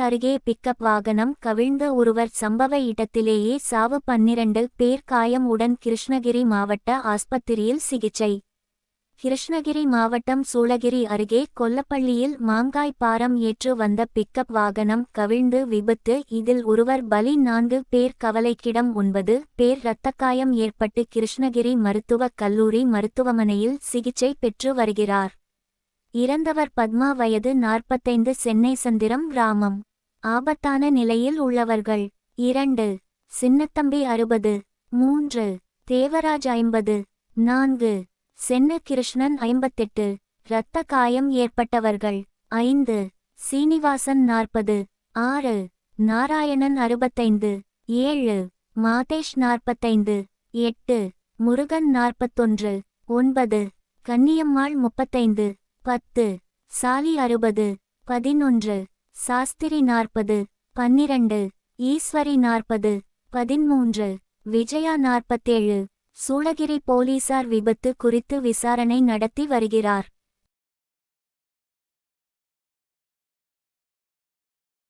அருகே பிக்கப் வாகனம் கவிழ்ந்த ஒருவர் சம்பவ இடத்திலேயே சாவு. 12 பேர் காயம். உடன் கிருஷ்ணகிரி மாவட்ட ஆஸ்பத்திரியில் சிகிச்சை. கிருஷ்ணகிரி மாவட்டம் சூளகிரி அருகே கொல்லப்பள்ளியில் மாங்காய் பாரம் ஏற்று வந்த பிக்கப் வாகனம் கவிழ்ந்து விபத்து. இதில் ஒருவர் பலி. 4 பேர் கவலைக்கிடம். 9 பேர் இரத்தக்காயம் ஏற்பட்டு கிருஷ்ணகிரி மருத்துவக் கல்லூரி மருத்துவமனையில் சிகிச்சை பெற்று வருகிறார். இறந்தவர் பத்மா, வயது 45, சென்னை சந்திரம் கிராமம். ஆபத்தான நிலையில் உள்ளவர்கள்: 2 சின்னத்தம்பி 60, 3 தேவராஜ் 50, 4 சென்னு கிருஷ்ணன் 58. இரத்த காயம் ஏற்பட்டவர்கள்: 5 சீனிவாசன் 40, 6 நாராயணன் 65, 7 மாதேஷ் 45, 8 முருகன் 41, 9 கன்னியம்மாள் 35, 10 சாலி 60, 11 சாஸ்திரி 40, 12 ஈஸ்வரி 40, 13 விஜயா 47. சூளகிரி போலீசார் விபத்து குறித்து விசாரணை நடத்தி வருகிறார்.